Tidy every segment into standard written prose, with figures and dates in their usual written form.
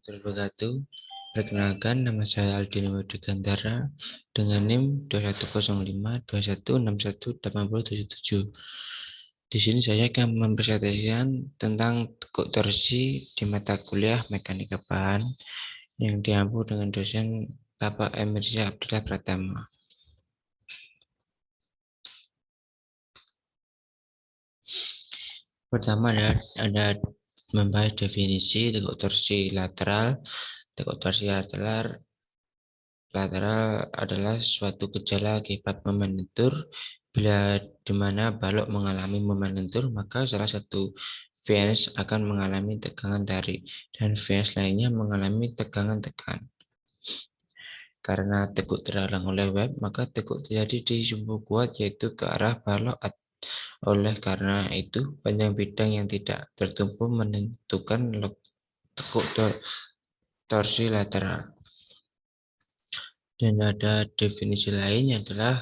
warahmatullahi wabarakatuh. Perkenalkan, nama saya Aldini Gandara dengan NIM 210521618077. Di sini saya akan mempresentasikan tentang tekuk torsi di mata kuliah Mekanika Bahan yang diampu dengan dosen Bapak Emirsyah Abdullah Pratama. Pertama ada membahas definisi tekuk torsi lateral. Tekuk torsi lateral adalah suatu gejala akibat momen lentur. Bila di mana balok mengalami momen lentur, maka salah satu fans akan mengalami tegangan tarik dan fans lainnya mengalami tegangan tekan. Karena tekuk terhalang oleh web, maka tekuk terjadi di sumbu kuat yaitu ke arah balok. Oleh karena itu, panjang bidang yang tidak tertumpu menentukan tekuk torsi lateral. Dan ada definisi lain adalah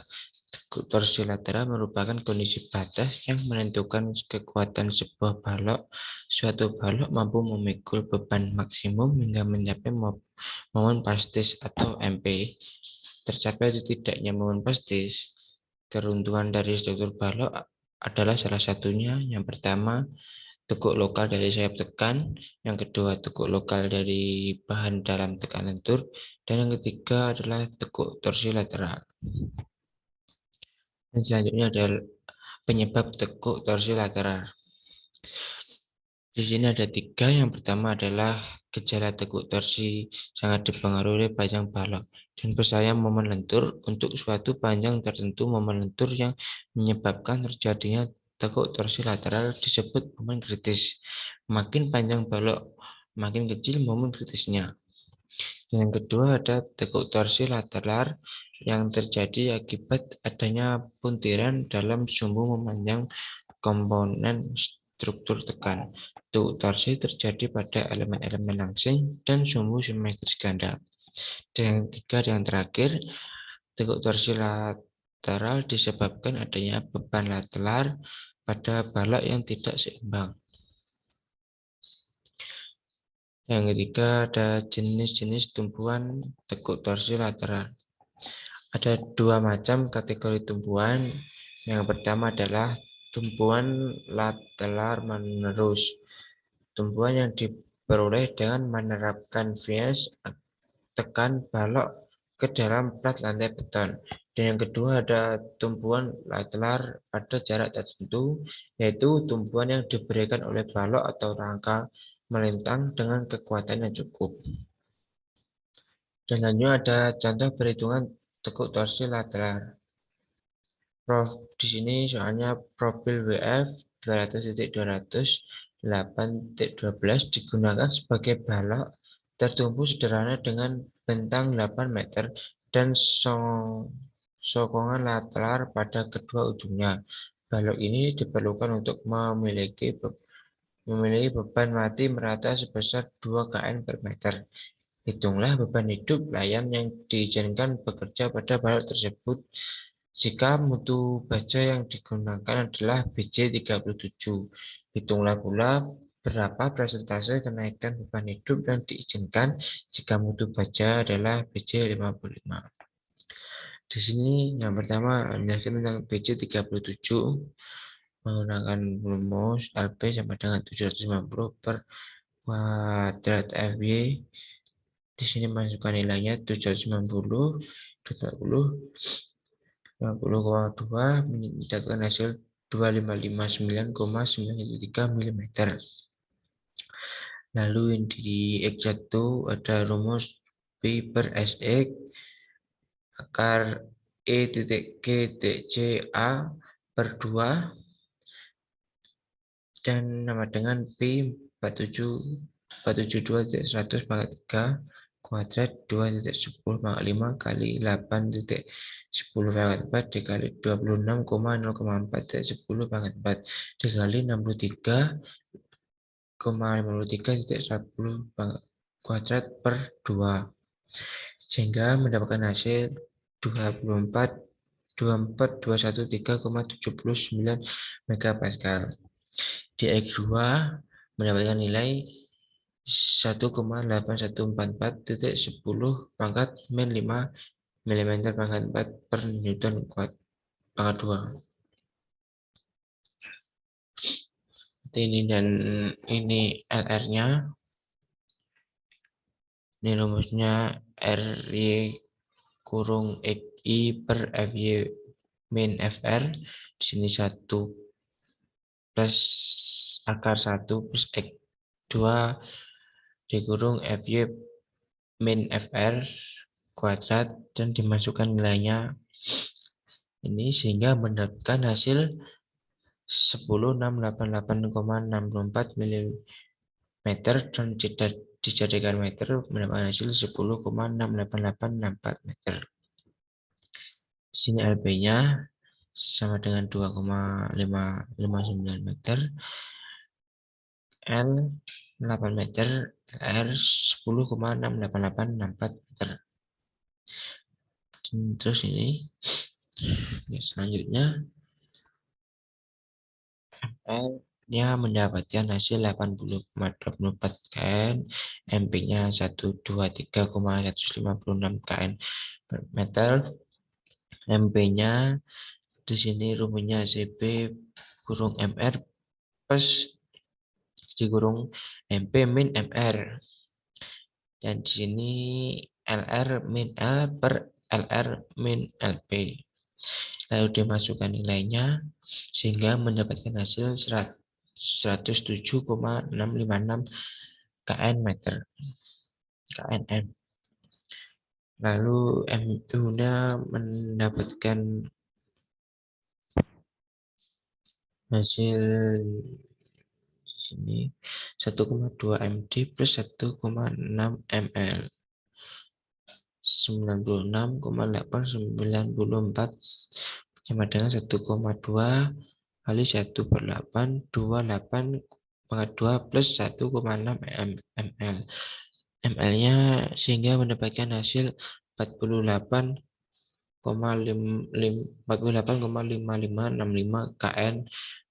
tekuk torsi lateral merupakan kondisi batas yang menentukan kekuatan sebuah balok. Suatu balok mampu memikul beban maksimum hingga mencapai momen pastis atau MP. Tercapai atau tidaknya momen pastis, keruntuhan dari struktur balok adalah salah satunya. Yang pertama, tekuk lokal dari sayap tekan, yang kedua tekuk lokal dari bahan dalam tekan lentur, dan yang ketiga adalah tekuk torsi lateral. Dan selanjutnya adalah penyebab tekuk torsi lateral. Di sini ada tiga. Yang pertama adalah gejala tekuk torsi sangat dipengaruhi oleh panjang balok dan besarnya momen lentur. Untuk suatu panjang tertentu, momen lentur yang menyebabkan terjadinya tekuk torsi lateral disebut momen kritis. Makin panjang balok, makin kecil momen kritisnya. Yang kedua ada tekuk torsi lateral yang terjadi akibat adanya puntiran dalam sumbu memanjang komponen struktur tekan. Tekuk torsi terjadi pada elemen-elemen langsing dan sumbu simetris ganda. Dan yang ketiga dan yang terakhir, tekuk torsi lateral disebabkan adanya beban lateral pada balok yang tidak seimbang. Yang ketiga ada jenis-jenis tumpuan tekuk torsi lateral. Ada dua macam kategori tumpuan. Yang pertama adalah tumpuan lateral menerus. Tumpuan yang diperoleh dengan menerapkan bias tekan balok ke dalam plat lantai beton. Dan yang kedua ada tumpuan lateral pada jarak tertentu, yaitu tumpuan yang diberikan oleh balok atau rangka melintang dengan kekuatan yang cukup. Dan selanjutnya ada contoh perhitungan tekuk torsi lateral. Di sini soalnya profil WF 200.200 digunakan sebagai balok tertumpu sederhana dengan bentang 8 meter dan sokongan lateral pada kedua ujungnya. Balok ini diperlukan untuk memiliki beban mati merata sebesar 2 kN per meter. Hitunglah beban hidup layan yang diizinkan bekerja pada balok tersebut jika mutu baja yang digunakan adalah BJ37. Hitunglah pula berapa persentase kenaikan beban hidup yang diizinkan jika mutu baja adalah BJ55. Di sini yang pertama menjelaskan tentang BJ37 menggunakan rumus LP sama dengan 750 per kuadrat FY. Di sini masukkan nilainya 790, 50,2 mendapatkan hasil 2559,913 mm. Lalu di X1 ada rumus P per SX akar E titik G titik C A per 2 dan nama dengan P 472.100 pangkat 3 kuadrat 2.10 kali 8.10 pangkat 4 dikali 26,0,4 pangkat 4 dikali 63,53.10 kuadrat per 2 sehingga mendapatkan hasil 24.213,79 megapascal. Di X2 mendapatkan nilai 1,8144.10 pangkat min 5 mm pangkat 4 per Newton kuat pangkat 2. Ini dan ini LR-nya. Ini rumusnya RY kurung XI per FY min FR. Di sini 1 plus akar 1 plus X2 dikurung FY min FR kuadrat dan dimasukkan nilainya ini sehingga mendapatkan hasil 10.688,64 mm dan dijadikan meter mendapatkan hasil 10,68864 meter. Di sini LB-nya sama dengan 2,559 meter, L 8 meter, R 10,68864 meter. Terus ini selanjutnya L-nya mendapatkan hasil 80,24 kN, MP-nya 123,156 kN per meter. MP-nya di sini rumusnya CP kurung MR plus dikurung MP min MR. Dan di sini LR min L per LR min LP. Lalu dimasukkan nilainya sehingga mendapatkan hasil 107,656 kN meter KNM. Lalu MU-nya mendapatkan hasil di sini 1,2 MD plus 1,6 ml 96,894 sama dengan 1,2 kali 1/8 28 pangkat 2 plus 1,6 ml ml-nya sehingga mendapatkan hasil 48,5565 kN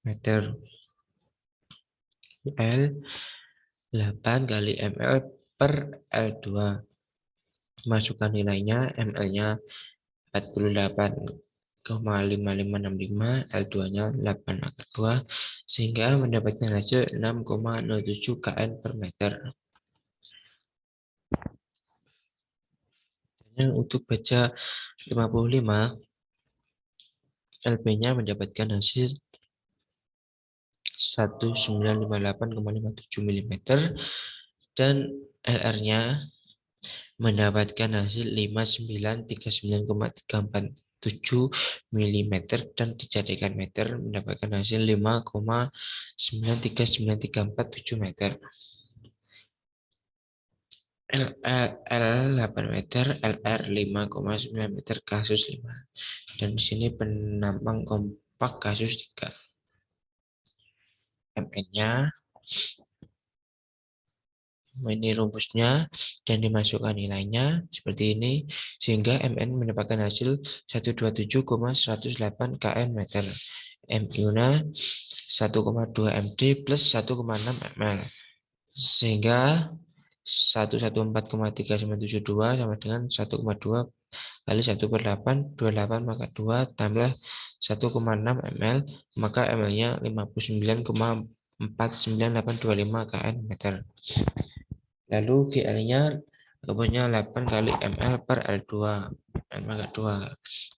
meter. L 8 kali ml per L2. Masukkan nilainya, ml-nya 48,5565, L2-nya 8/2 sehingga mendapatkan hasil 6,07 kN per meter. Dan untuk baja 55 LB-nya mendapatkan hasil 1958,57 mm dan LR-nya mendapatkan hasil 5939,347 mm dan dijadikan meter mendapatkan hasil 5,939347 meter. L 8 meter, LR 5,9 meter kasus 5. Dan di sini penampang kompak kasus 3. MN-nya ini rumusnya dan dimasukkan nilainya seperti ini sehingga MN mendapatkan hasil 127,108 kN meter. MU-nya 1,2 MD plus 1,6 ml sehingga 114,3972 sama dengan 1,2 kali 1/8 28 maka 2 tambah 1,6 ml maka ml-nya 59,49825 kN meter. Lalu GL-nya rumusnya 8 kali ml per L2 maka 2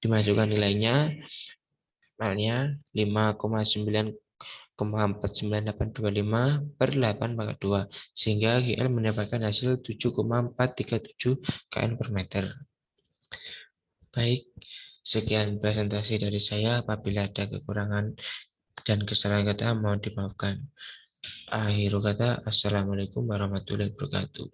dimasukkan nilainya ml-nya 5,9,49825 per 8 maka 2 sehingga GL mendapatkan hasil 7,437 kN per meter. Baik, sekian presentasi dari saya. Apabila ada kekurangan dan kesalahan kata mohon dimaafkan. Akhirul kata, assalamualaikum warahmatullahi wabarakatuh.